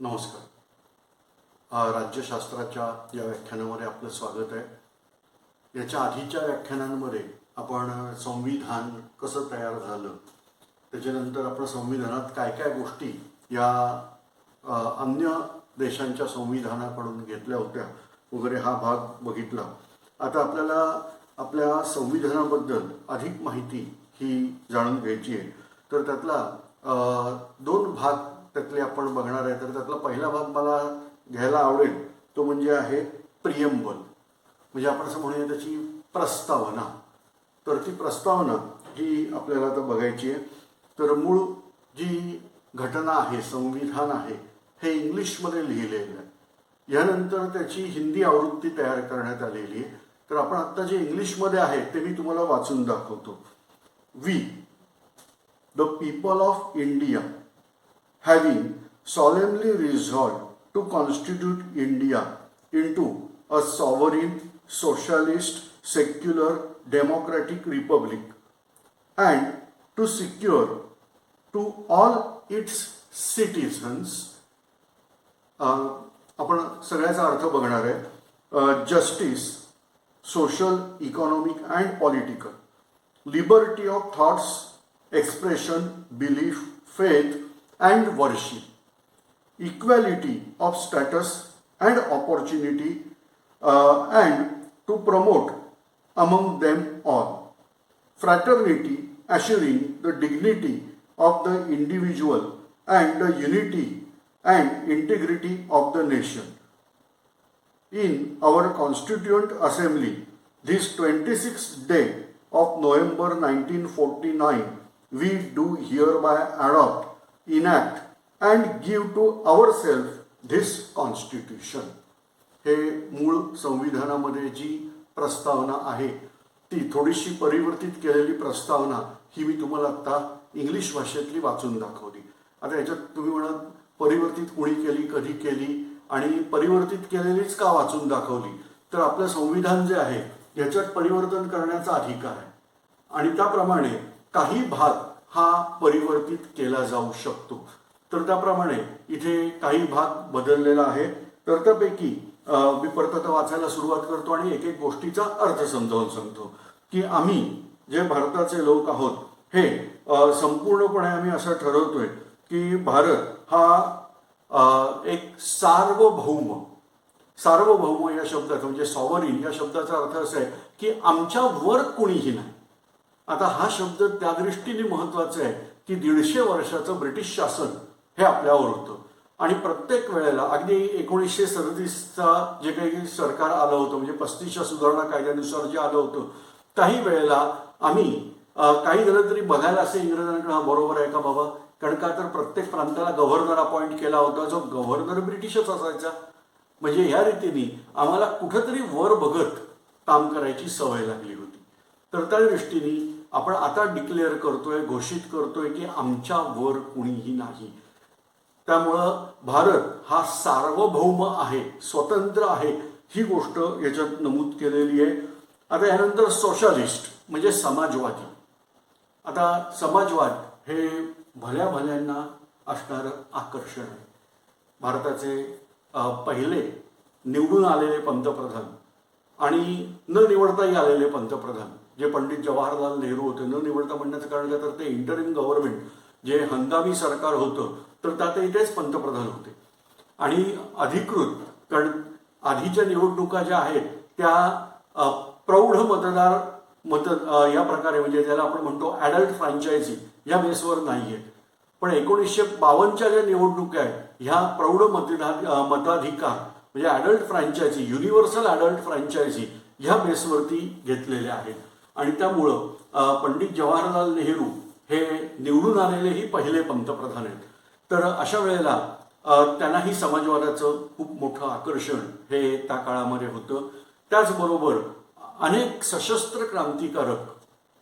नमस्कार. राज्यशास्त्राच्या या व्याख्यानामध्ये आपलं स्वागत आहे. याच्या आधीच्या व्याख्यानांमध्ये आपण संविधान कसं तयार झालं, त्याच्यानंतर आपण संविधानात काय काय गोष्टी या अन्य देशांच्या संविधानाकडून घेतल्या होत्या वगैरे हा भाग बघितला. आता आपल्याला आपल्या संविधानाबद्दल अधिक माहिती ही जाणून घ्यायची आहे. तर त्यातला दोन भाग त्यातले आपण बघणार आहे. तर त्यातला पहिला भाग मला घ्यायला आवडेल तो म्हणजे आहे प्रियम्बल, म्हणजे आपण असं म्हणूया त्याची प्रस्तावना. तर ती प्रस्तावना ही आपल्याला आता बघायची आहे. तर मूळ जी घटना आहे, संविधान आहे, हे इंग्लिशमध्ये लिहिलेलं आहे. यानंतर त्याची हिंदी आवृत्ती तयार करण्यात आलेली आहे. तर आपण आत्ता जे इंग्लिशमध्ये आहे ते मी तुम्हाला वाचून दाखवतो. We the people of India having solemnly resolved to constitute India into a sovereign, socialist, secular, democratic republic and to secure to all its citizens, आपण सगळ्याचा अर्थ बघणार आहे, justice, social, economic and political, liberty of thoughts, expression, belief, faith and worship, equality of status and opportunity, and to promote among them all fraternity, assuring the dignity of the individual and the unity and integrity of the nation. In our Constituent Assembly, this 26th day of November 1949, we do hereby adopt, enact and give to ourselves this constitution. हे मूळ संविधानामध्ये जी प्रस्तावना आहे ती थोडीशी परिवर्तित केलेली प्रस्तावना ही मी तुम्हाला आता इंग्लिश भाषेतली वाचून दाखवली. आता याच्यात तुम्ही म्हणा परिवर्तित कोणी केली, कधी केली आणि परिवर्तित केलेलीच का वाचून दाखवली. तर आपलं संविधान जे आहे याच्यात परिवर्तन करण्याचा अधिकार आहे आणि त्याप्रमाणे काही भाग हा परिवर्तित केला जाऊ शकतो. तर त्याप्रमाणे इथे काही भाग बदललेला आहे. तर त्यापैकी मी परत आता वाचायला सुरुवात करतो आणि एक एक गोष्टीचा अर्थ समजावून सांगतो की आम्ही जे भारताचे लोक आहोत हे संपूर्णपणे आम्ही असं ठरवतोय की भारत हा एक सार्वभौम या शब्दाचा म्हणजे सॉव्हरीन या शब्दाचा अर्थ असा आहे की आमच्या वर कुणीही नाही. आता हा शब्द त्या दृष्टीने महत्वाचा आहे की 150 वर्षाचं ब्रिटिश शासन हे आपल्यावर होतं आणि प्रत्येक वेळेला अगदी 1937चा जे काही सरकार आलं होतं म्हणजे 35च्या सुधारणा कायद्यानुसार जे आलं होतं, काही वेळेला आम्ही काही झालं तरी बघायला असे इंग्रजांकडे हा बरोबर आहे का बाबा, कारण का तर प्रत्येक प्रांताला गव्हर्नर अपॉइंट केला होता, जो गव्हर्नर ब्रिटिशच असायचा. म्हणजे या रीतीने आम्हाला कुठंतरी वर बघत काम करायची सवय लागली होती. तर त्या दृष्टीने आपण आता डिक्लेअर करतोय, घोषित करतोय की आमच्या वर कुणीही नाही. त्यामुळं भारत हा सार्वभौम आहे, स्वतंत्र आहे, ही गोष्ट याच्यात नमूद केलेली आहे. आता यानंतर सोशलिस्ट म्हणजे समाजवादी. आता समाजवाद हे भल्या भल्यांना असणारं आकर्षण आहे. भारताचे पहिले निवडून आलेले पंतप्रधान आणि न निवडताही आलेले पंतप्रधान जे पंडित जवाहरलाल नेहरू होते. न निवडता म्हणण्याचं कारण काय तर ते इंटरिम गव्हर्नमेंट जे हंगामी सरकार होतं तर त्यात तेच पंतप्रधान होते. आणि अधिकृत, कारण आधीच्या निवडणुका ज्या आहेत त्या प्रौढ या प्रकारे म्हणजे ज्याला आपण म्हणतो ॲडल्ट फ्रँचायझी या बेसवर नाही आहेत. पण 1952च्या ज्या निवडणुका आहेत ह्या प्रौढ मताधिकार म्हणजे adult franchise, universal adult franchise ह्या बेसवरती घेतलेल्या आहेत. आणि त्यामुळं पंडित जवाहरलाल नेहरू हे निवडून आलेलेही पहिले पंतप्रधान आहेत. तर अशा वेळेला त्यांनाही समाजवादाचं खूप मोठं आकर्षण हे त्या काळामध्ये होतं. त्याचबरोबर अनेक सशस्त्र क्रांतिकारक,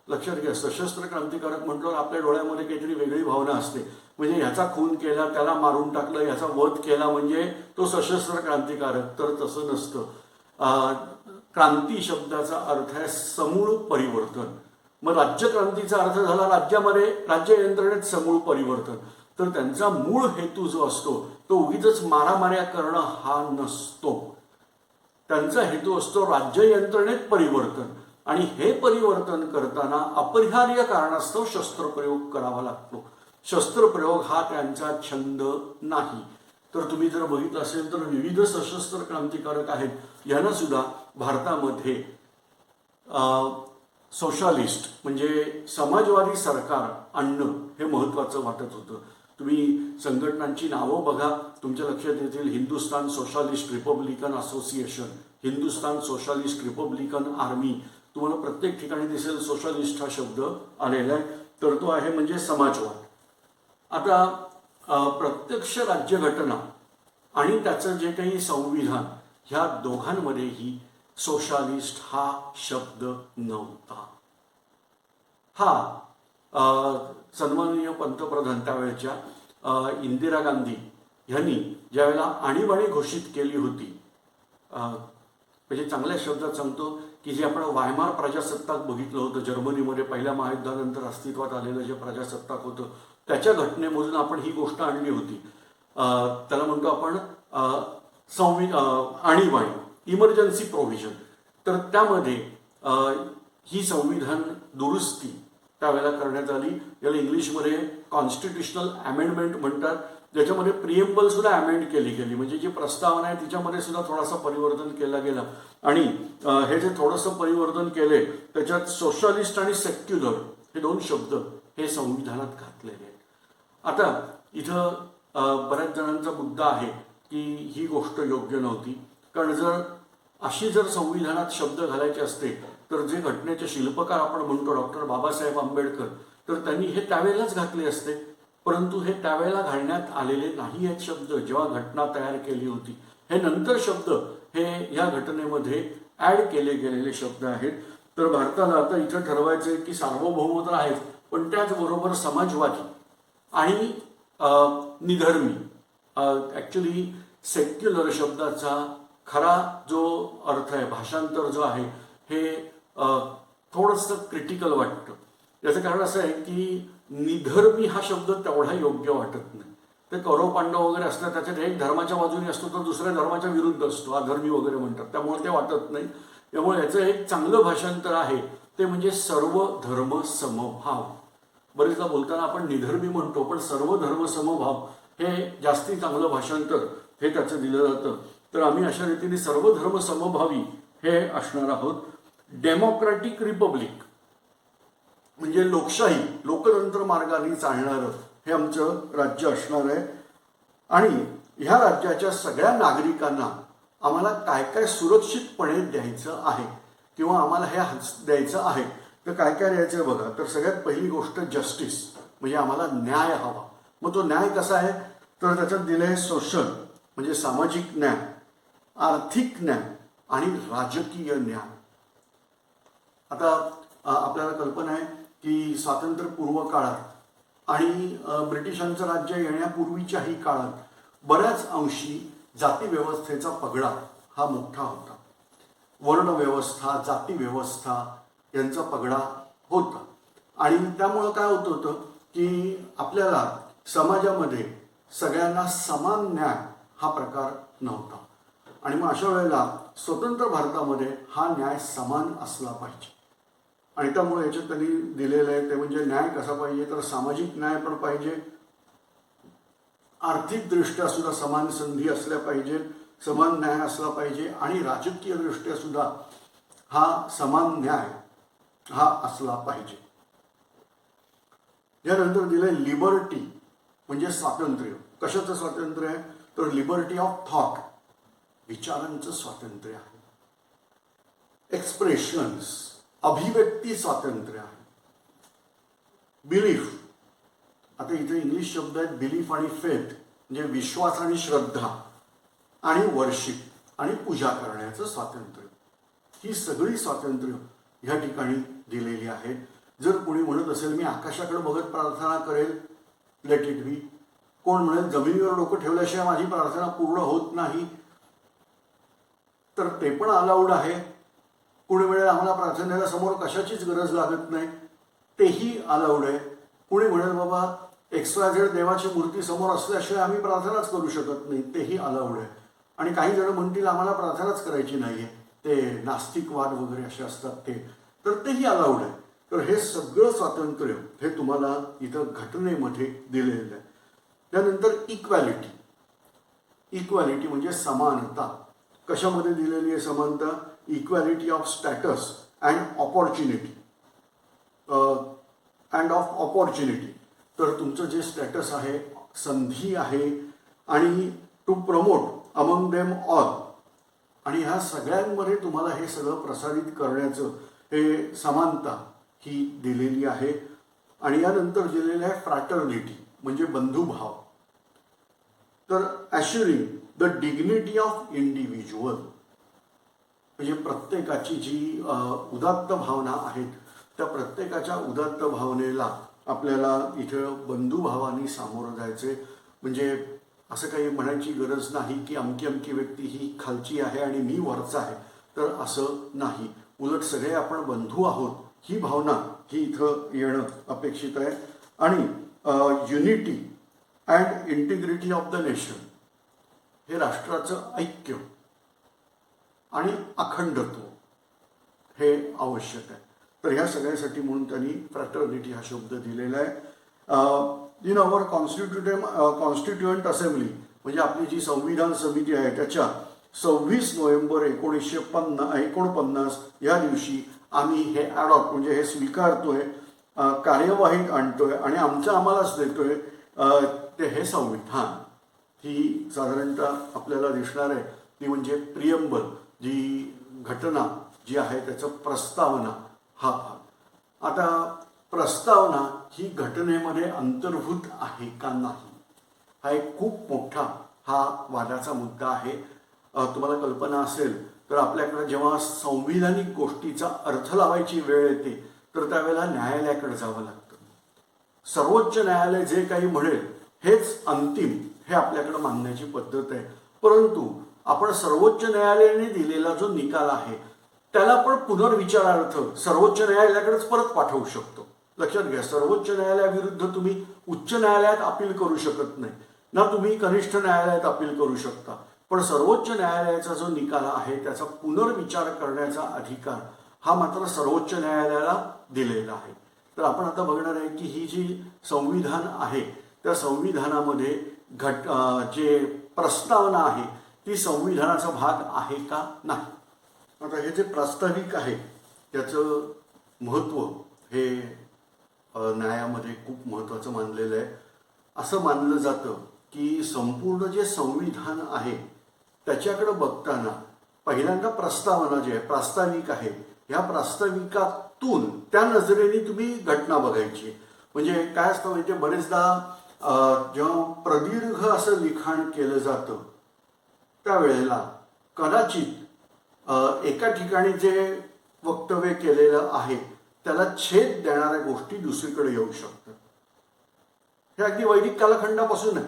लक्षात घ्या सशस्त्र क्रांतिकारक म्हटलं आपल्या डोळ्यामध्ये काहीतरी वेगळी भावना असते. म्हणजे ह्याचा खून केला, त्याला मारून टाकलं, ह्याचा वध केला म्हणजे तो सशस्त्र क्रांतिकारक. तर तसं नसतं. क्रांती शब्दाचा अर्थ आहे समूळ परिवर्तन. मग राज्यक्रांतीचा अर्थ झाला राज्यामध्ये राज्य यंत्रणेत समूळ परिवर्तन. तर त्यांचा मूळ हेतू जो असतो तो उगीच मारामाऱ्या करणं हा नसतो. त्यांचा हेतू असतो राज्य यंत्रणेत परिवर्तन, आणि हे परिवर्तन करताना अपरिहार्य कारणास्तव शस्त्रप्रयोग करावा लागतो. शस्त्रप्रयोग हा त्यांचा छंद नाही. तर तुम्ही जर बघितलं असेल तर विविध सशस्त्र क्रांतिकारक आहेत, यांना सुद्धा भारतामध्ये सोशालिस्ट म्हणजे समाजवादी सरकार आणणं हे महत्त्वाचं वाटत होतं. तुम्ही संघटनांची नावं बघा, तुमच्या लक्षात येतील. Hindustan socialist Republican association, Hindustan socialist Republican army, तुम्हाला प्रत्येक ठिकाणी दिसेल सोशालिस्ट हा शब्द आलेला आहे. तर तो आहे म्हणजे समाजवाद. आता प्रत्यक्ष राज्यघटना आणि त्याचं जे काही संविधान, ह्या दोघांमध्येही सोशालिस्ट हा शब्द नव्हता. हा सन्माननीय पंतप्रधान त्यावेळेच्या इंदिरा गांधी यांनी ज्यावेळेला आणीबाणी घोषित केली होती, म्हणजे चांगल्या शब्दात सांगतो की जे आपण वायमार प्रजासत्ताक बघितलं होतं जर्मनीमध्ये पहिल्या महायुद्धानंतर अस्तित्वात आलेलं जे प्रजासत्ताक होतं, त्याच्या घटनेमधून आपण ही गोष्ट आणली होती. त्याला म्हणतो आपण आणीबाणी, इमर्जन्सी प्रोव्हिजन. तर त्यामध्ये ही संविधान दुरुस्ती त्यावेळेला करण्यात आली. याला इंग्लिशमध्ये कॉन्स्टिट्युशनल अमेंडमेंट म्हणतात. ज्याच्यामध्ये प्रिएम्बल सुद्धा अमेंड केली गेली, म्हणजे जी प्रस्तावना आहे तिच्यामध्ये सुद्धा थोडासा परिवर्तन केलं गेलं. आणि हे जे थोडंसं परिवर्तन केले त्याच्यात सोशलिस्ट आणि सेक्युलर हे दोन शब्द हे संविधानात घातलेले आहेत. आता इथं बऱ्याच जणांचा मुद्दा आहे की ही गोष्ट योग्य नव्हती, कारण जर संविधानात शब्द घालायचे असते तर जे घटनेचे शिल्पकार आपण म्हणतो डॉक्टर बाबासाहेब आंबेडकर, तर त्यांनी हे त्यावेळेलाच घातले असते. परंतु हे त्यावेळेला घालण्यात आलेले नाही आहेत शब्द, जेव्हा घटना तयार केली होती. हे नंतर शब्द हे या घटनेमध्ये ऍड केले गेलेले शब्द आहेत. तर भारताला आता इथं ठरवायचं आहे की सार्वभौम तर आहेत, पण त्याचबरोबर समाजवादी आणि निधर्मी, ॲक्च्युली सेक्युलर शब्दाचा खरा जो अर्थ आहे, भाषांतर जो आहे, हे थोडंसं क्रिटिकल वाटतं. याचं कारण असं आहे की निधर्मी हा शब्द तेवढा योग्य वाटत नाही. ते कौरव पांडव वगैरे असतात, त्याच्यात एक धर्माच्या बाजूने असतो तर दुसऱ्या धर्माच्या विरुद्ध असतो, अधर्मी वगैरे म्हणतात, त्यामुळे ते वाटत नाही. त्यामुळे याचं एक चांगलं भाषांतर आहे ते म्हणजे सर्व धर्म समभाव. बरेचदा बोलताना आपण निधर्मी म्हणतो, पण सर्व धर्म समभाव हे जास्ती चांगलं भाषांतर हे त्याचं दिलं जातं. तर आम्ही अशा रीतीने सर्व धर्म समभावी हे असणार आहोत. डेमोक्रॅटिक रिपब्लिक म्हणजे लोकशाही, लोकतंत्र मार्गाने चालणारं हे आमचं राज्य असणार आहे. आणि ह्या राज्याच्या सगळ्या नागरिकांना आम्हाला काय काय सुरक्षितपणे द्यायचं आहे किंवा आम्हाला हे द्यायचं आहे, तर काय काय द्यायचं बघा. तर सगळ्यात पहिली गोष्ट जस्टिस, म्हणजे आम्हाला न्याय हवा. मग तो न्याय कसा आहे, तर त्याच्यात दिलं आहे सोशल म्हणजे सामाजिक न्याय, आर्थिक न्याय आणि राजकीय न्याय. आता आपल्याला कल्पना आहे की स्वातंत्र्यपूर्व काळात आणि ब्रिटिशांचं राज्य येण्यापूर्वीच्याही काळात बऱ्याच अंशी जातीव्यवस्थेचा पगडा हा मोठा होता. वर्णव्यवस्था, जातीव्यवस्था यांचा पगडा होता. आणि त्यामुळं काय होत होतं की आपल्याला समाजामध्ये सगळ्यांना समान न्याय हा प्रकार नव्हता. आणि मग अशा वेळेला स्वतंत्र भारतामध्ये हा न्याय समान असला पाहिजे. आणि त्यामुळे याच्यात त्यांनी दिलेलं आहे ते म्हणजे न्याय कसा पाहिजे, तर सामाजिक न्याय पण पाहिजे, आर्थिकदृष्ट्या सुद्धा समान संधी असल्या पाहिजे, समान न्याय असला पाहिजे, आणि राजकीय दृष्ट्या सुद्धा हा समान न्याय हा असला पाहिजे. यानंतर दिलंय लिबर्टी म्हणजे स्वातंत्र्य. कशाचं स्वातंत्र्य आहे, तर लिबर्टी ऑफ थॉट, विचारांचं स्वातंत्र्य आहे. एक्सप्रेशन्स, अभिव्यक्ती स्वातंत्र्य आहे. बिलीफ, आता इथे इंग्लिश शब्द आहेत बिलीफ आणि फेथ, म्हणजे विश्वास आणि श्रद्धा, आणि वर्शिप आणि पूजा करण्याचं स्वातंत्र्य. ही सगळी स्वातंत्र्य ह्या ठिकाणी दिलेली आहेत. जर कोणी म्हणत असेल मी आकाशाकडे बघत प्रार्थना करेल, लेट इट बी. कोण म्हणेल जमिनीवर डोकं ठेवल्याशिवाय माझी प्रार्थना पूर्ण होत नाही, तर ते पण अलाउड आहे. कुणी वेळेला आम्हाला प्रार्थनेला समोर कशाचीच गरज लागत नाही, तेही अलाउड आहे. कुणी म्हणेल बाबा XYZ देवाची मूर्ती समोर असल्याशिवाय आम्ही प्रार्थनाच करू शकत नाही, तेही अलाउड आहे. आणि काही जण म्हणतील आम्हाला प्रार्थनाच करायची नाहीये, ते नास्तिकवाद वगैरे असे असतात ते, तर तेही अलाउड आहे. तर हे सगळं स्वातंत्र्य हे तुम्हाला इथं घटनेमध्ये दिलेलं आहे. त्यानंतर इक्वॅलिटी. इक्वॅलिटी म्हणजे समानता. कशामध्ये दिलेली आहे समानता? Equality of status and opportunity. तर तुमचं जे स्टॅटस आहे, संधी आहे, आणि to promote among them all, आणि ह्या सगळ्यांमध्ये तुम्हाला हे सगळं प्रसारित करण्याचं हे समानता ही दिलेली आहे. आणि यानंतर दिलेलं आहे फ्रॅटर्निटी म्हणजे बंधुभाव. तर ॲश्युरिंग द डिग्निटी ऑफ इंडिव्हिज्युअल म्हणजे प्रत्येकाची जी उदात्त भावना आहेत त्या प्रत्येकाच्या उदात्त भावनेला आपल्याला इथं बंधुभावाने सामोरं जायचे. म्हणजे असं काही म्हणायची गरज नाही की अमकी अमकी व्यक्ती ही खालची आहे आणि मी वरचा आहे, तर असं नाही. उलट सगळे आपण बंधू आहोत ही भावना ही इथं येणं अपेक्षित आहे. आणि unity and integrity of the nation हे राष्ट्राचं ऐक्य आणि अखंडत्व हे आवश्यक आहे. तर ह्या सगळ्यासाठी म्हणून त्यांनी फ्रॅटर्निटी हा शब्द दिलेला आहे. इन अवर कॉन्स्टिट्युएंट असेंब्ली म्हणजे आपली जी संविधान समिती आहे त्याच्या 26 नोव्हेंबर 1949 या दिवशी आम्ही हे ॲडॉप्ट म्हणजे हे स्वीकारतोय, कार्यवाहीत आणतोय आणि आम्हालाच देतोय ते हे संविधान. ही साधारणतः आपल्याला दिसणार आहे ती म्हणजे प्रियम्बल, जी घटना जी आहे त्याचं प्रस्तावना हा भाग. आता प्रस्तावना ही घटनेमध्ये अंतर्भूत आहे का नाही हा एक खूप मोठा हा वादाचा मुद्दा आहे. तुम्हाला कल्पना असेल तर आपल्याकडे जेव्हा संविधानिक गोष्टीचा अर्थ लावायची वेळ येते तर त्यावेळेला न्यायालयाकडे जावं लागतं. सर्वोच्च न्यायालय जे काही म्हणेल हेच अंतिम हे आपल्याकडे मानण्याची पद्धत आहे. परंतु आपण सर्वोच्च न्यायालयाने दिलेला जो निकाल आहे त्याला पण पुनर्विचारार्थ सर्वोच्च न्यायालयाकडेच परत पाठवू शकतो. लक्षात घ्या, सर्वोच्च न्यायालयाविरुद्ध तुम्ही उच्च न्यायालयात अपील करू शकत नाही ना, तुम्ही कनिष्ठ न्यायालयात अपील करू शकता. पण सर्वोच्च न्यायालयाचा जो निकाल आहे त्याचा पुनर्विचार करण्याचा अधिकार हा मात्र सर्वोच्च न्यायालयाला दिलेला आहे. तर आपण आता बघणार आहे की ही जी संविधान आहे त्या संविधानामध्ये जे प्रस्तावना आहे ती संविधानाचा भाग आहे का नाही. आता हे जे प्रास्ताविक आहे त्याचं महत्त्व हे न्यायामध्ये खूप महत्त्वाचं मानलेलं आहे. असं मानलं जातं की संपूर्ण जे संविधान आहे त्याच्याकडे बघताना पहिल्यांदा प्रस्तावना जी आहे प्रास्ताविक आहे ह्या प्रास्ताविकातून त्या नजरेने तुम्ही घटना बघायची. म्हणजे काय असतं म्हणजे बरेचदा जेव्हा प्रदीर्घ असं लिखाण केलं जातं त्यावेळेला कदाचित एका ठिकाणी जे वक्तव्य केलेलं आहे त्याला छेद देणाऱ्या गोष्टी दुसरीकडे येऊ शकतात. हे अगदी वैदिक कालखंडापासून आहे.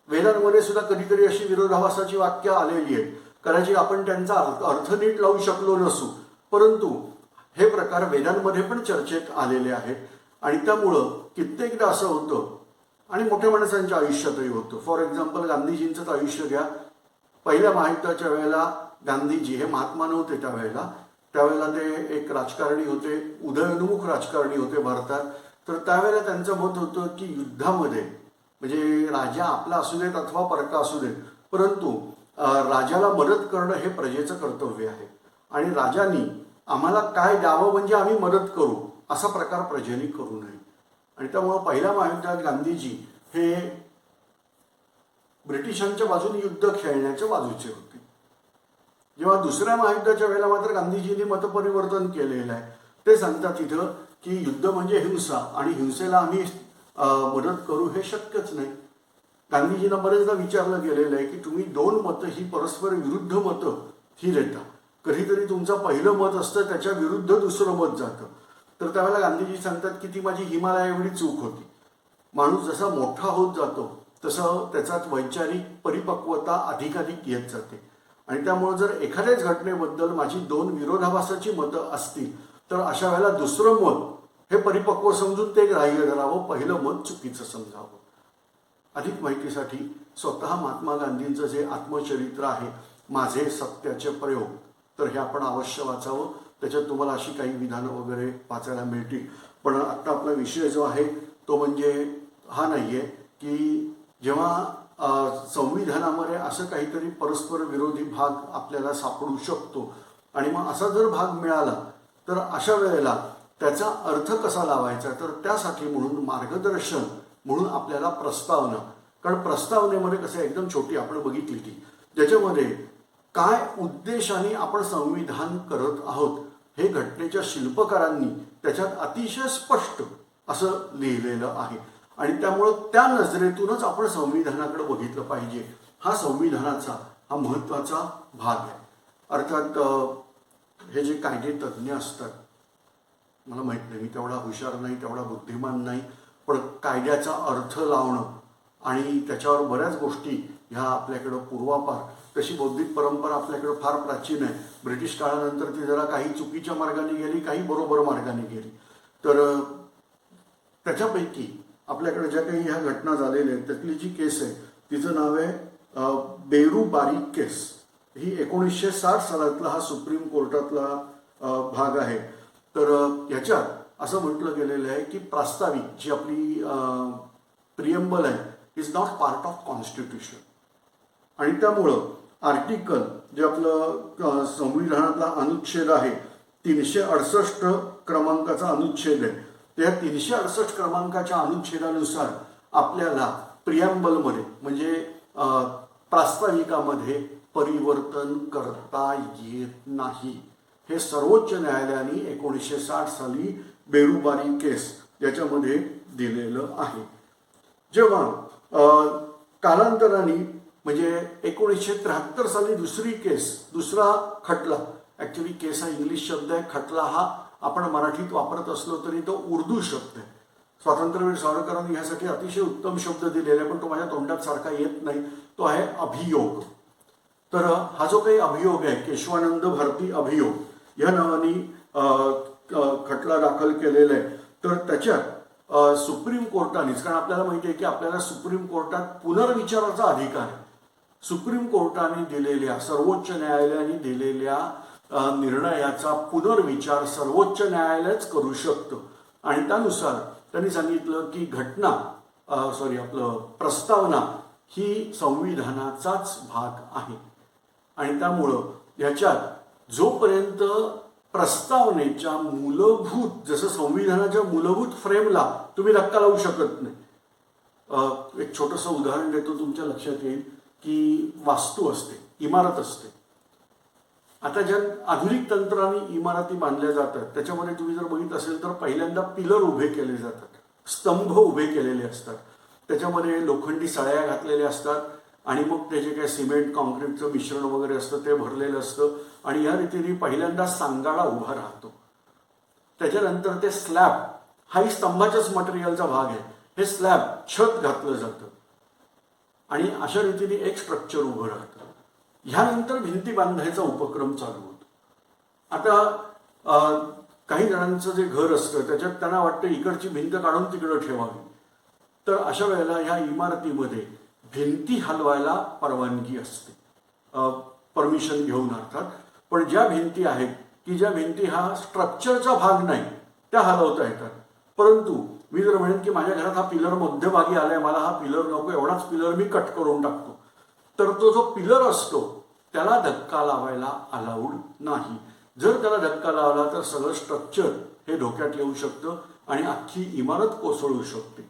वेदांमध्ये सुद्धा कधीतरी अशी विरोधाभासाची वाक्य आलेली आहेत. कदाचित आपण त्यांचा अर्थ नीट लावू शकलो नसू, परंतु हे प्रकार वेदांमध्ये पण चर्चेत आलेले आहेत. आणि त्यामुळं कित्येकदा असं होतं आणि मोठ्या माणसांच्या आयुष्यातही होतं. फॉर एक्झाम्पल गांधीजींचंच आयुष्य घ्या. पहिल्या महायुद्धाच्या वेळेला गांधीजी हे महात्मा नव्हते त्यावेळेला ते एक राजकारणी होते, उदयोन्मुख राजकारणी होते भारतात. तर त्यावेळेला त्यांचं मत होतं की युद्धामध्ये म्हणजे राजा आपला असू देत अथवा परका असू देत, परंतु राजाला मदत करणं हे प्रजेचं कर्तव्य आहे आणि राजांनी आम्हाला काय द्यावं म्हणजे आम्ही मदत करू असा प्रकार प्रजेने करू नये. आणि त्यामुळं पहिल्या महायुद्धात गांधीजी हे ब्रिटिशांच्या बाजूने युद्ध खेळण्याच्या बाजूचे होते. जेव्हा दुसऱ्या महायुद्धाच्या वेळेला मात्र गांधीजींनी मतपरिवर्तन केलेलं आहे. ते सांगतात तिथं की युद्ध म्हणजे हिंसा आणि हिंसेला आम्ही मदत करू हे शक्यच नाही. गांधीजींना बरेचदा विचारलं गेलेलं आहे की तुम्ही दोन मतं ही परस्पर विरुद्ध मतं ही देता, कधीतरी तुमचं पहिलं मत असतं त्याच्या विरुद्ध दुसरं मत जातं. तर त्यावेळेला गांधीजी सांगतात की ती माझी हिमालया एवढी चूक होती. माणूस जसा मोठा होत जातो तसं त्याच्यात वैचारिक परिपक्वता अधिकाधिक येत जाते आणि त्यामुळे जर एखाद्याच घटनेबद्दल माझी दोन विरोधाभासाची मतं असतील तर अशा वेळेला दुसरं मत हे परिपक्व समजून ते ग्राह्य धरावं, पहिलं मत चुकीचं समजावं. अधिक माहितीसाठी स्वतः महात्मा गांधींचं जे आत्मचरित्र आहे माझे सत्याचे प्रयोग, तर हे आपण अवश्य वाचावं. त्याच्यात तुम्हाला अशी काही विधानं वगैरे वाचायला मिळतील. पण आत्ता आपला विषय जो आहे तो म्हणजे हा नाही आहे की जेव्हा संविधानामध्ये असं काहीतरी परस्पर विरोधी भाग आपल्याला सापडू शकतो आणि मग असा जर भाग मिळाला तर अशा वेळेला त्याचा अर्थ कसा लावायचा, तर त्यासाठी म्हणून मार्गदर्शन म्हणून आपल्याला प्रस्तावना, कारण प्रस्तावनेमध्ये कसं एकदम छोटी आपण बघितली ती, ज्याच्यामध्ये काय उद्देशाने आपण संविधान करत आहोत हे घटनेच्या शिल्पकारांनी त्याच्यात अतिशय स्पष्ट असं लिहिलेलं आहे. आणि त्यामुळं त्या नजरेतूनच आपण संविधानाकडे बघितलं पाहिजे. हा संविधानाचा हा महत्त्वाचा भाग आहे. अर्थात हे जे कायदे तज्ज्ञ असतात, मला माहीत नाही, मी तेवढा हुशार नाही, तेवढा बुद्धिमान नाही, पण कायद्याचा अर्थ लावणं आणि त्याच्यावर बऱ्याच गोष्टी ह्या आपल्याकडं पूर्वापार, तशी बौद्धिक परंपरा आपल्याकडं फार प्राचीन आहे. ब्रिटिश काळानंतर ती जरा काही चुकीच्या मार्गाने गेली, काही बरोबर मार्गाने गेली. तर त्याच्यापैकी आपल्याकडे ज्या काही ह्या घटना झालेल्या आहेत त्यातली जी केस आहे तिचं नाव आहे बेरू बारीक केस. ही 1960 सालातला हा सुप्रीम कोर्टातला भाग आहे. तर याच्यात असं म्हटलं गेलेलं आहे की प्रास्ताविक जी आपली प्रिएम्बल आहे is not part of constitution. आणि त्यामुळं आर्टिकल जे आपलं संविधानातला अनुच्छेद आहे 368 क्रमांकाचा अनुच्छेद आहे, त्या 368 क्रमांकाच्या अनुच्छेदानुसार आपल्याला प्रिएम्बलमध्ये म्हणजे प्रास्ताविकामध्ये परिवर्तन करता येत नाही. हे सर्वोच्च न्यायालयाने 1960 साली बेरुबारी केस याच्यामध्ये दिलेलं आहे. जेव्हा कालांतराने म्हणजे 1973 साली दुसरी केस, दुसरा खटला, ॲक्च्युली केस हा इंग्लिश शब्द आहे, खटला हा आपण मराठीत वापरत असलो तरी तो उर्दू शब्द आहे. स्वातंत्र्यवीर सावरकरांनी ह्यासाठी अतिशय उत्तम शब्द दिलेला आहे, पण तो माझ्या तोंडात सारखा येत नाही. तो आहे अभियोग. तर हा जो काही अभियोग आहे केशवानंद भारती अभियोग या नावाने खटला दाखल केलेला आहे. तर त्याच्यात सुप्रीम कोर्टानेच, कारण आपल्याला माहिती आहे की आपल्याला सुप्रीम कोर्टात पुनर्विचाराचा अधिकार आहे. सुप्रीम कोर्टाने दिलेल्या, सर्वोच्च न्यायालयाने दिलेल्या निर्णयाचा पुनर्विचार सर्वोच्च न्यायालयच करू शकतं. आणि त्यानुसार त्यांनी सांगितलं की आपलं प्रस्तावना ही संविधानाचाच भाग आहे. आणि त्यामुळं याच्यात जोपर्यंत प्रस्तावनेच्या मूलभूत, जसं संविधानाच्या मूलभूत फ्रेमला तुम्ही धक्का लावू शकत नाही. एक छोटंसं उदाहरण देतो, तुमच्या लक्षात येईल की वास्तू असते, इमारत असते. आता ज्या आधुनिक तंत्राने इमारती बांधल्या जातात त्याच्यामध्ये तुम्ही जर बघितलं असेल तर पहिल्यांदा पिलर उभे केले जातात, स्तंभ उभे केलेले असतात, त्याच्यामध्ये लोखंडी सळ्या घातलेल्या असतात आणि मग त्याचे काय सिमेंट कॉन्क्रीटचं मिश्रण वगैरे असतं ते भरलेलं असतं आणि या रीतीने पहिल्यांदा सांगाडा उभा राहतो. त्याच्यानंतर ते स्लॅब, हाही स्तंभाच्याच मटेरियलचा भाग आहे, हे स्लॅब छत घातलं जातं आणि अशा रीतीने एक स्ट्रक्चर उभं राहतं. ह्यानंतर भिंती बांधायचा उपक्रम चालू होतो. आता काही जणांचं जे घर असतं त्याच्यात त्यांना वाटतं इकडची भिंत काढून तिकडं ठेवावी, तर अशा वेळेला ह्या इमारतीमध्ये भिंती हलवायला परवानगी असते, परमिशन घेऊन अर्थात. पण ज्या भिंती आहेत की ज्या भिंती हा स्ट्रक्चरचा भाग नाही त्या हलवता येतात. परंतु मी जर म्हणेन की माझ्या घरात हा पिलर मध्यभागी आलाय, मला हा पिलर नको, एवढाच पिलर मी कट करून टाकतो, तर तो जो पिलर असतो त्याला धक्का लावायला अलाउड नाही. जर त्याला धक्का लावला तर सगळं स्ट्रक्चर हे धोक्यात येऊ शकतं आणि अख्खी इमारत कोसळू शकते.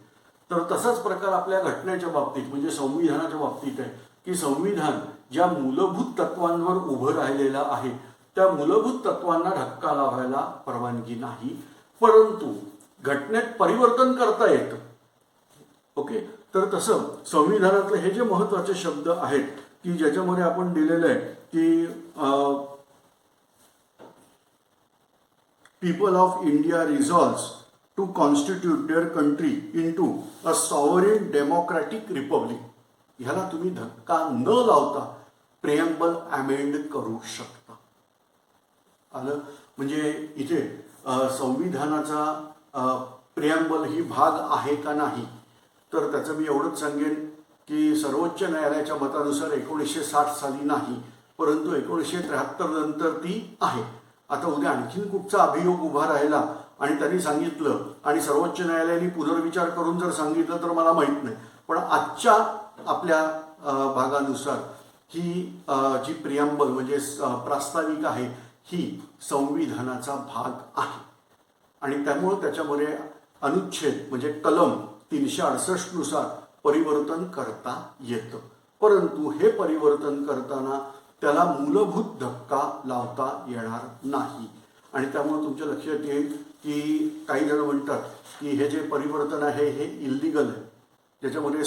तर तसाच प्रकार आपल्या घटनेच्या बाबतीत म्हणजे संविधानाच्या बाबतीत आहे की संविधान ज्या मूलभूत तत्वांवर उभं राहिलेलं आहे त्या मूलभूत तत्वांना धक्का लावायला परवानगी नाही, परंतु घटनेत परिवर्तन करता येतं. ओके, तर तसं संविधानातले हे जे महत्त्वाचे शब्द आहेत की ज्याच्यामध्ये आपण दिलेलं आहे की people of India resolves to constitute their country into a sovereign democratic republic, ह्याला तुम्ही धक्का न लावता प्रिएम्बल अमेंड करू शकता. आलं म्हणजे इथे संविधानाचा प्रिॲम्बल ही भाग आहे का नाही, तर त्याचं मी एवढंच सांगेन की सर्वोच्च न्यायालयाच्या मतानुसार 1960 साली नाही, परंतु 1973 नंतर ती आहे. आता उद्या आणखीन कुठचा अभियोग उभा राहिला आणि त्यांनी सांगितलं आणि सर्वोच्च न्यायालयाने पुनर्विचार करून जर सांगितलं तर मला माहीत नाही, पण आजच्या आपल्या भागानुसार ही जी प्रिॲम्बल म्हणजे प्रास्ताविक आहे ही संविधानाचा भाग आहे आणि त्यामुळं त्याच्यामध्ये अनुच्छेद म्हणजे कलम 368 नुसार परिवर्तन करता येतं. परंतु हे परिवर्तन करताना त्याला मूलभूत धक्का लावता येणार नाही आणि त्यामुळे तुमच्या लक्षात येईल की काही जण म्हणतात की हे जे परिवर्तन आहे हे इल्लिगल आहे, ज्याच्यामध्ये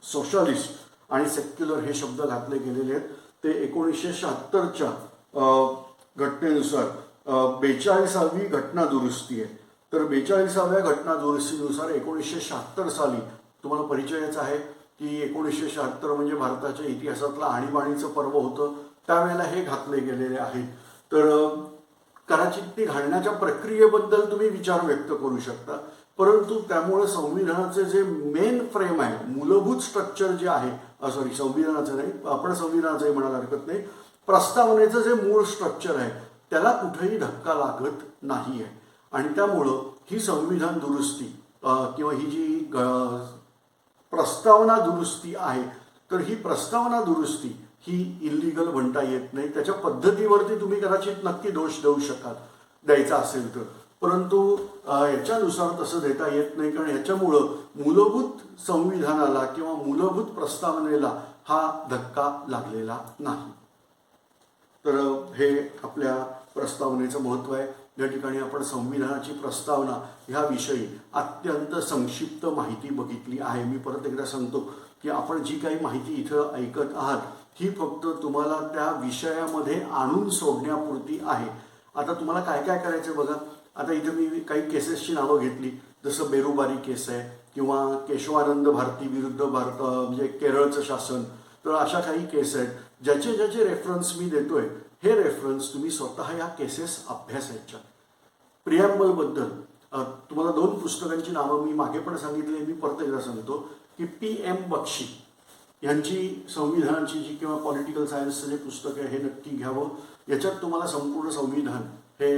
सोशलिस्ट आणि सेक्युलर हे शब्द घातले गेलेले आहेत. ते 1976च्या घटनेनुसार 42वी घटना दुरुस्ती आहे. तर 42व्या घटना दुरुस्तीनुसार 1976 साली तुम्हाला परिचयच आहे की 1976 म्हणजे भारताच्या इतिहासातलं आणीबाणीचं पर्व होतं, त्यावेळेला हे घातले गेलेले आहे. तर कदाचित ती घालण्याच्या प्रक्रियेबद्दल तुम्ही विचार व्यक्त करू शकता, परंतु त्यामुळे संविधानाचे जे मेन फ्रेम आहे, मूलभूत स्ट्रक्चर जे आहे, संविधानाचं नाही, आपण संविधानाचंही म्हणायला हरकत नाही, प्रस्तावनेचं जे मूळ स्ट्रक्चर आहे त्याला कुठेही धक्का लागत नाही आहे आणि त्यामुळं ही संविधान दुरुस्ती किंवा ही जी प्रस्तावना दुरुस्ती आहे, तर ही प्रस्तावना दुरुस्ती ही इल्लिगल म्हणता येत नाही. त्याच्या पद्धतीवरती तुम्ही कदाचित नक्की दोष देऊ शकाल द्यायचा असेल तर, परंतु याच्यानुसार तसं देता येत नाही, कारण याच्यामुळं मूलभूत संविधानाला किंवा मूलभूत प्रस्तावनेला हा धक्का लागलेला नाही. तर हे आपल्या प्रस्तावनेचं महत्त्व आहे. या ठिकाणी आपण संविधानाची प्रस्तावना ह्या विषयी अत्यंत संक्षिप्त माहिती बघितली आहे. मी परत एकदा सांगतो की आपण जी काही माहिती इथं ऐकत आहात ही फक्त तुम्हाला त्या विषयामध्ये आणून सोडण्यापुरती आहे. आता तुम्हाला काय काय करायचं बघा. आता इथे मी काही केसेसची नावं घेतली, जसं बेरुबारी केस आहे किंवा केशवानंद भारती विरुद्ध म्हणजे केरळचं शासन, तर अशा काही केस आहेत ज्याचे ज्याचे रेफरन्स मी देतोय हे रेफरन्स तुम्ही स्वतः या केसेस अभ्यासायच्या. प्रिॲम्बलबद्दल तुम्हाला 2 पुस्तकांची नावं मी मागे पण सांगितली, मी परत एकदा सांगतो की PM बक्षी यांची संविधानाची जी किंवा पॉलिटिकल सायन्सचं जे पुस्तक आहे हे नक्की घ्यावं. याच्यात तुम्हाला संपूर्ण संविधान हे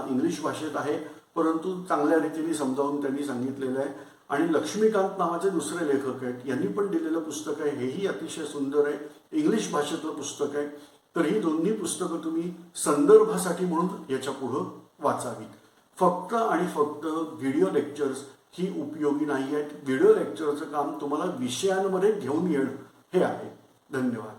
इंग्लिश भाषेत आहे, परंतु चांगल्या रीतीने समजावून त्यांनी सांगितलेलं आहे. आणि लक्ष्मीकांत नावाचे दुसरे लेखक आहेत, यांनी पण दिलेलं पुस्तक आहे, हेही अतिशय सुंदर आहे, इंग्लिश भाषेतलं पुस्तक आहे. तर ही दोन्ही पुस्तकं तुम्ही संदर्भासाठी म्हणून याच्या पुढं वाचावीत. फक्त आणि फक्त व्हिडिओ लेक्चर्स ही उपयोगी नाही आहेत. व्हिडिओ लेक्चरचं काम तुम्हाला विषयांमध्ये घेऊन येणं हे आहे. धन्यवाद.